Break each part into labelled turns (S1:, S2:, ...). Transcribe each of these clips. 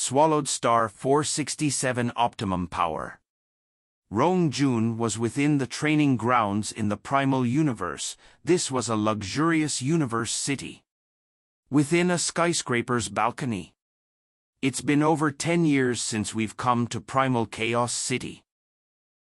S1: swallowed star 467 optimum power. Rong Jun was within the training grounds in the primal universe. This was a luxurious universe city. Within a skyscraper's balcony. It's been over 10 years since we've come to Primal Chaos City.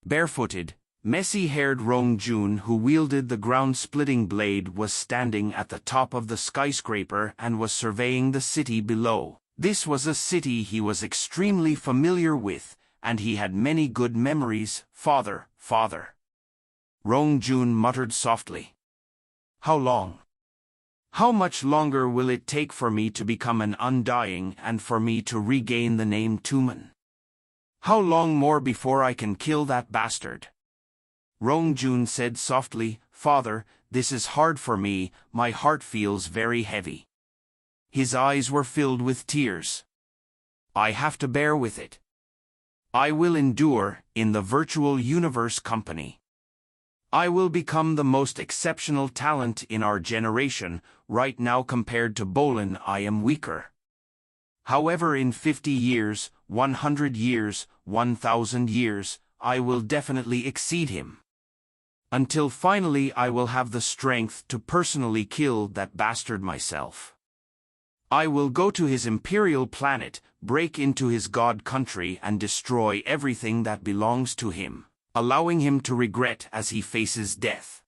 S1: Barefooted, messy-haired Rong Jun, who wielded the ground-splitting blade, was standing at the top of the skyscraper and was surveying the city below. This was a city he was extremely familiar with, and he had many good memories. Father. Rong Jun muttered softly. How long? How much longer will it take for me to become an undying and for me to regain the name Tumen? How long more before I can kill that bastard? Rong Jun said softly, Father, this is hard for me, my heart feels very heavy. His eyes were filled with tears. I have to bear with it. I will endure, in the virtual universe company. I will become the most exceptional talent in our generation. Right now compared to Bolin I am weaker. However, in 50 years, 100 years, 1,000 years, I will definitely exceed him. Until finally I will have the strength to personally kill that bastard myself. I will go to his imperial planet, break into his god country and destroy everything that belongs to him, allowing him to regret as he faces death.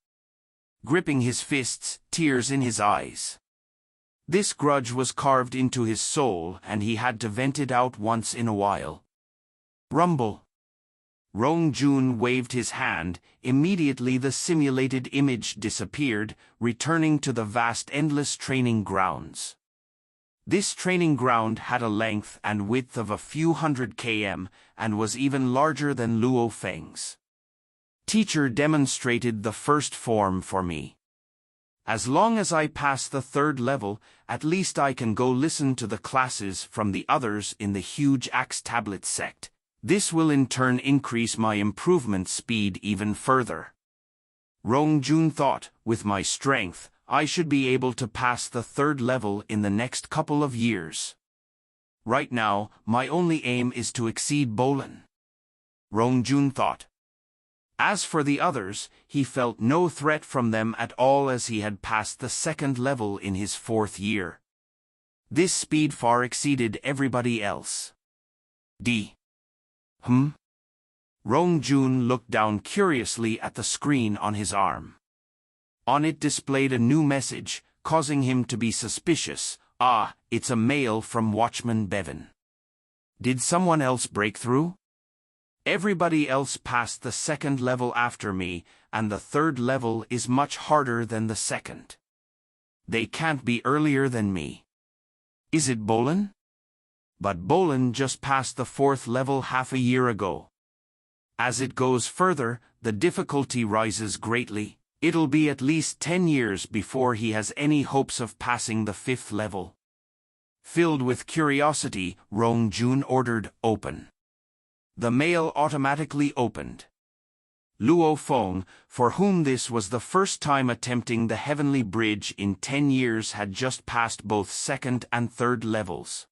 S1: Gripping his fists, tears in his eyes. This grudge was carved into his soul and he had to vent it out once in a while. Rumble. Rong Jun waved his hand. Immediately the simulated image disappeared, returning to the vast endless training grounds. This training ground had a length and width of a few hundred km and was even larger than Luo Feng's. Teacher demonstrated the first form for me. As long as I pass the 3rd level, at least I can go listen to the classes from the others in the huge Axe Tablet sect. This will in turn increase my improvement speed even further. Rong Jun thought, with my strength, I should be able to pass the 3rd level in the next couple of years. Right now, my only aim is to exceed Bolin. Rong Jun thought. As for the others, he felt no threat from them at all as he had passed the 2nd level in his 4th year. This speed far exceeded everybody else. Rong Jun looked down curiously at the screen on his arm. On it displayed a new message, causing him to be suspicious. Ah, it's a mail from Watchman Bevan. Did someone else break through? Everybody else passed the 2nd level after me, and the 3rd level is much harder than the 2nd. They can't be earlier than me. Is it Bolin? But Bolin just passed the 4th level half a year ago. As it goes further, the difficulty rises greatly. It'll be at least 10 years before he has any hopes of passing the 5th level. Filled with curiosity, Rong Jun ordered, "Open." The mail automatically opened. Luo Feng, for whom this was the first time attempting the Heavenly Bridge in 10 years, had just passed both 2nd and 3rd levels.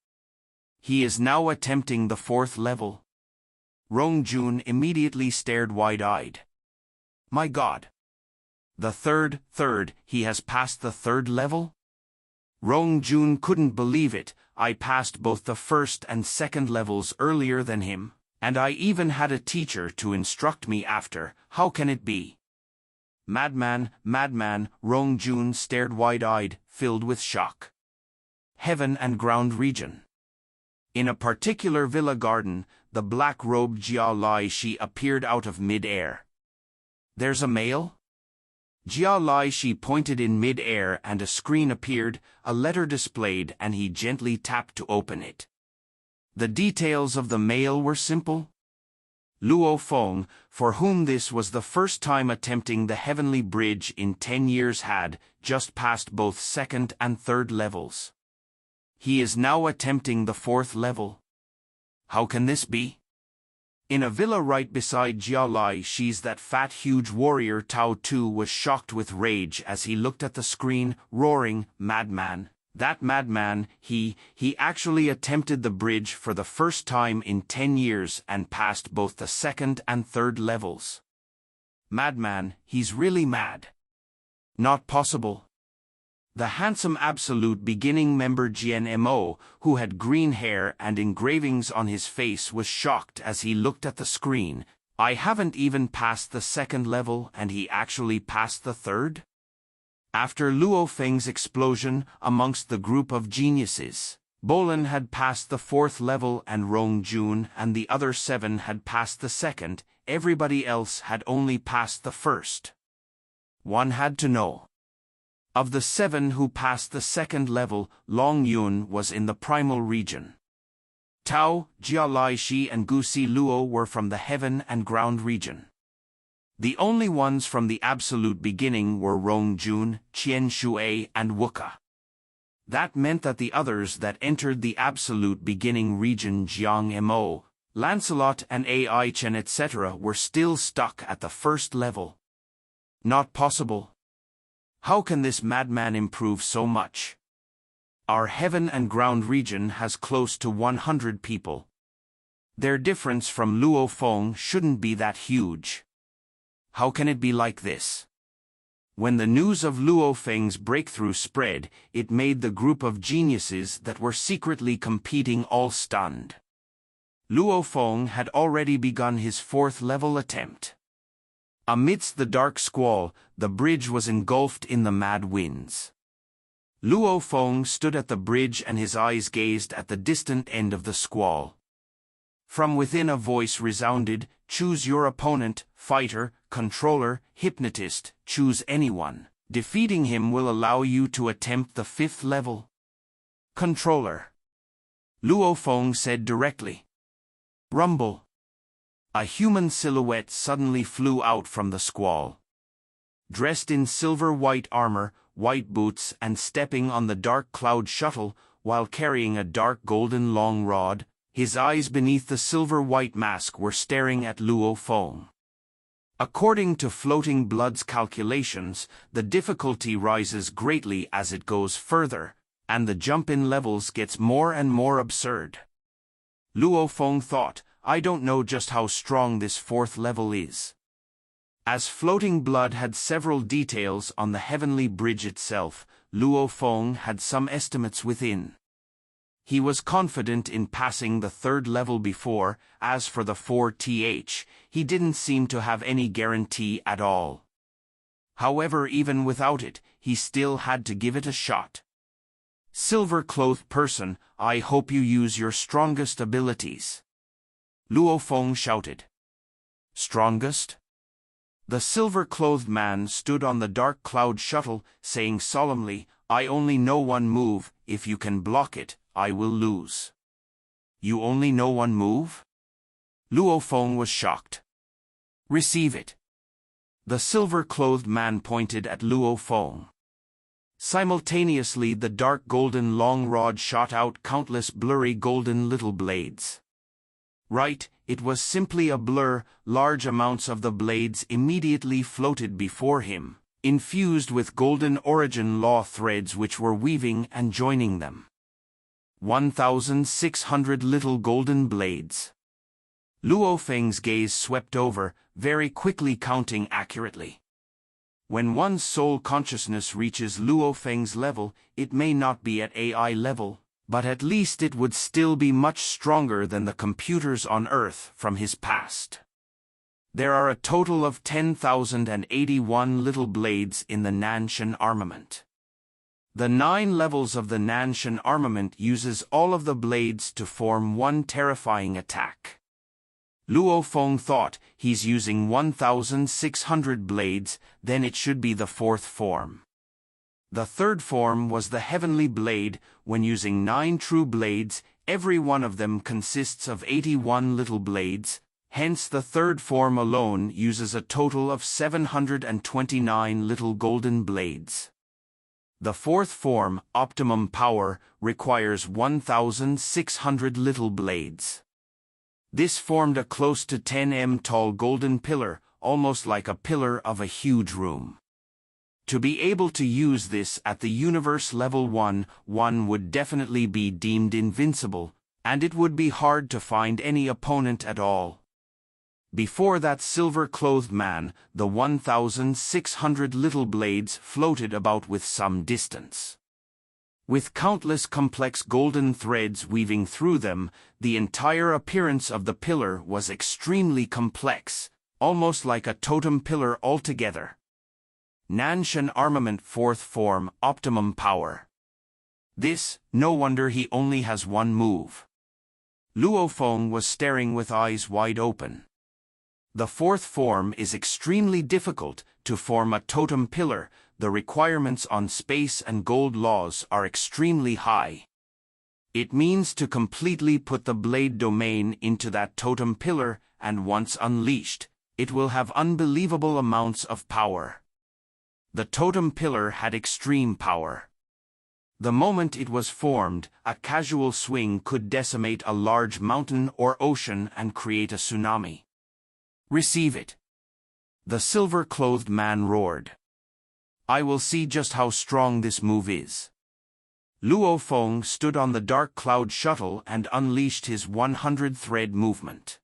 S1: He is now attempting the 4th level. Rong Jun immediately stared wide-eyed. My God! The third, he has passed the 3rd level? Rong Jun couldn't believe it. I passed both the 1st and 2nd levels earlier than him. And I even had a teacher to instruct me after. How can it be? Madman, Rong Jun stared wide-eyed, filled with shock. Heaven and ground region. In a particular villa garden, the black-robed Jia Lai Shi appeared out of mid-air. There's a mail? Jia Lai Shi pointed in mid-air and a screen appeared, a letter displayed, and he gently tapped to open it. The details of the mail were simple. Luo Feng, for whom this was the first time attempting the Heavenly Bridge in 10 years, had just passed both 2nd and 3rd levels. He is now attempting the 4th level. How can this be? In a villa right beside Jia Lai Shi's, that fat huge warrior Tao Tu was shocked with rage as he looked at the screen, roaring, Madman, That madman, he actually attempted the bridge for the first time in 10 years and passed both the second and third levels. Madman, he's really mad. Not possible. The handsome Absolute Beginning member GNMO, who had green hair and engravings on his face, was shocked as he looked at the screen. I haven't even passed the second level and he actually passed the third? After Luo Feng's explosion amongst the group of geniuses, Bolin had passed the fourth level and Rong Jun and the other 7 had passed the second. Everybody else had only passed the first. One had to know. Of the 7 who passed the second level, Long Yun was in the primal region. Tao, Jia Lai Shi and Gusi Luo were from the heaven and ground region. The only ones from the Absolute Beginning were Rong Jun, Qian Shui and Wuka. That meant that the others that entered the Absolute Beginning region, Jiang Mo, Lancelot and Ai Chen etc., were still stuck at the first level. Not possible. How can this madman improve so much? Our heaven and ground region has close to 100 people. Their difference from Luo Feng shouldn't be that huge. How can it be like this? When the news of Luo Feng's breakthrough spread, it made the group of geniuses that were secretly competing all stunned. Luo Feng had already begun his fourth level attempt. Amidst the dark squall, the bridge was engulfed in the mad winds. Luo Feng stood at the bridge and his eyes gazed at the distant end of the squall. From within a voice resounded, "Choose your opponent, fighter, controller, hypnotist, choose anyone. Defeating him will allow you to attempt the 5th level." "Controller," Luo Feng said directly. Rumble. A human silhouette suddenly flew out from the squall. Dressed in silver-white armor, white boots and stepping on the dark cloud shuttle, while carrying a dark golden long rod, his eyes beneath the silver-white mask were staring at Luo Feng. According to Floating Blood's calculations, the difficulty rises greatly as it goes further, and the jump in levels gets more and more absurd. Luo Feng thought, I don't know just how strong this 4th level is. As Floating Blood had several details on the heavenly bridge itself, Luo Feng had some estimates within. He was confident in passing the 3rd level before. As for the 4th, he didn't seem to have any guarantee at all. However, even without it, he still had to give it a shot. "Silver-clothed person, I hope you use your strongest abilities," Luo Feng shouted. "Strongest?" The silver-clothed man stood on the dark cloud shuttle, saying solemnly, "I only know one move. If you can block it, I will lose." "You only know one move?" Luo Feng was shocked. "Receive it." The silver-clothed man pointed at Luo Feng. Simultaneously, the dark golden long rod shot out countless blurry golden little blades. Right, it was simply a blur. Large amounts of the blades immediately floated before him, infused with golden origin law threads which were weaving and joining them. 1,600 little golden blades. Luo Feng's gaze swept over, very quickly counting accurately. When one's soul consciousness reaches Luo Feng's level, it may not be at AI level, but at least it would still be much stronger than the computers on Earth from his past. There are a total of 10,081 little blades in the Nanshan armament. The 9 levels of the Nanshan armament uses all of the blades to form one terrifying attack. Luo Feng thought, he's using 1,600 blades, then it should be the 4th form. The 3rd form was the Heavenly Blade. When using 9 true blades, every one of them consists of 81 little blades, hence the 3rd form alone uses a total of 729 little golden blades. The 4th form, Optimum Power, requires 1,600 little blades. This formed a close to 10 m tall golden pillar, almost like a pillar of a huge room. To be able to use this at the universe level 1, one would definitely be deemed invincible, and it would be hard to find any opponent at all. Before that silver-clothed man, the 1,600 little blades floated about with some distance. With countless complex golden threads weaving through them, the entire appearance of the pillar was extremely complex, almost like a totem pillar altogether. Nanshan Armament 4th Form, Optimum Power. This, no wonder he only has one move. Luo Feng was staring with eyes wide open. The 4th form is extremely difficult. To form a totem pillar, the requirements on space and gold laws are extremely high. It means to completely put the blade domain into that totem pillar, and once unleashed, it will have unbelievable amounts of power. The totem pillar had extreme power. The moment it was formed, a casual swing could decimate a large mountain or ocean and create a tsunami. Receive it. The silver-clothed man roared. I will see just how strong this move is. Luo Feng stood on the dark cloud shuttle and unleashed his 100-thread movement.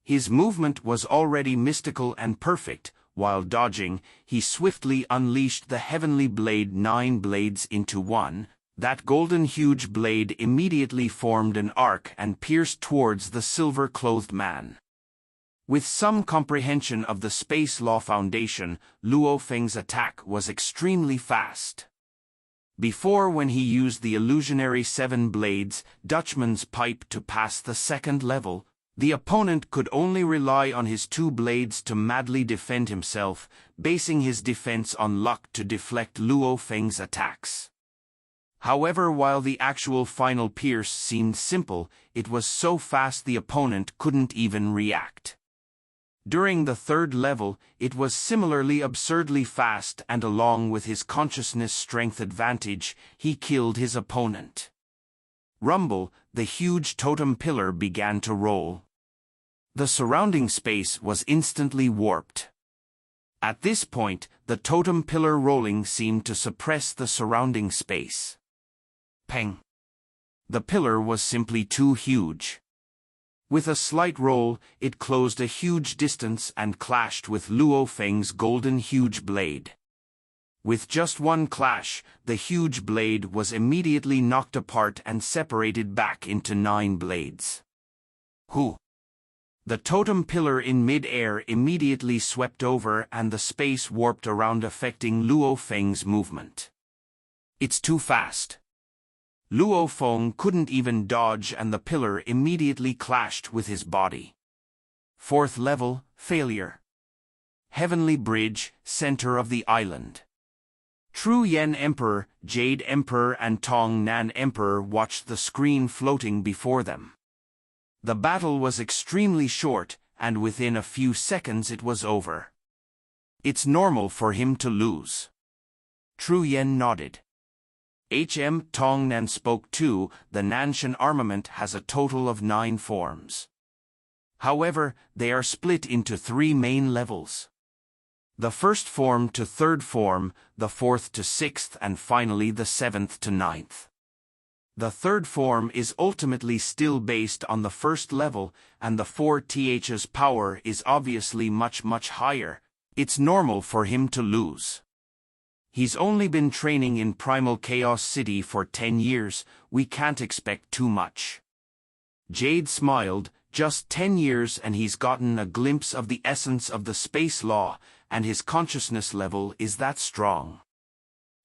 S1: His movement was already mystical and perfect. While dodging, he swiftly unleashed the heavenly blade 9 blades into one. That golden huge blade immediately formed an arc and pierced towards the silver-clothed man. With some comprehension of the Space Law Foundation, Luo Feng's attack was extremely fast. Before, when he used the illusionary 7 blades, Dutchman's pipe to pass the 2nd level, the opponent could only rely on his 2 blades to madly defend himself, basing his defense on luck to deflect Luo Feng's attacks. However, while the actual final pierce seemed simple, it was so fast the opponent couldn't even react. During the 3rd level, it was similarly absurdly fast, and along with his consciousness strength advantage, he killed his opponent. Rumble, the huge totem pillar began to roll. The surrounding space was instantly warped. At this point, the totem pillar rolling seemed to suppress the surrounding space. Peng! The pillar was simply too huge. With a slight roll, it closed a huge distance and clashed with Luo Feng's golden huge blade. With just one clash, the huge blade was immediately knocked apart and separated back into 9 blades. Hu! The totem pillar in mid-air immediately swept over and the space warped around, affecting Luo Feng's movement. It's too fast. Luo Feng couldn't even dodge and the pillar immediately clashed with his body. 4th level, failure. Heavenly Bridge, center of the island. Tru Yen Emperor, Jade Emperor and Tong Nan Emperor watched the screen floating before them. The battle was extremely short, and within a few seconds it was over. It's normal for him to lose. Tru Yen nodded. Tong Nan spoke too. The Nanshan armament has a total of 9 forms. However, they are split into 3 main levels. The 1st form to 3rd form, the 4th to 6th and finally the 7th to 9th. The 3rd form is ultimately still based on the 1st level, and the 4th's power is obviously much higher. It's normal for him to lose. He's only been training in Primal Chaos City for 10 years, we can't expect too much. Jade smiled. Just 10 years and he's gotten a glimpse of the essence of the space law, and his consciousness level is that strong.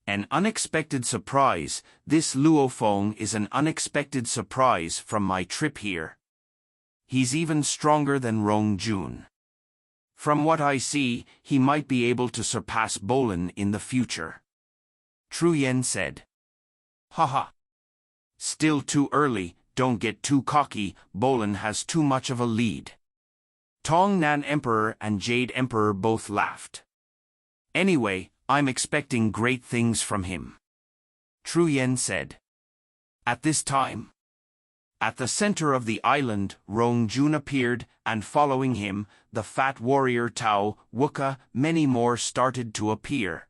S1: An unexpected surprise. This Luo Feng is an unexpected surprise from my trip here. He's even stronger than Rong Jun. From what I see, he might be able to surpass Bolin in the future. Tru Yen said. Haha. Still too early, don't get too cocky, Bolin has too much of a lead. Tong Nan Emperor and Jade Emperor both laughed. Anyway, I'm expecting great things from him. Tru Yen said. At this time, at the center of the island, Rong Jun appeared, and following him, the fat warrior Tao, Wuka, many more started to appear.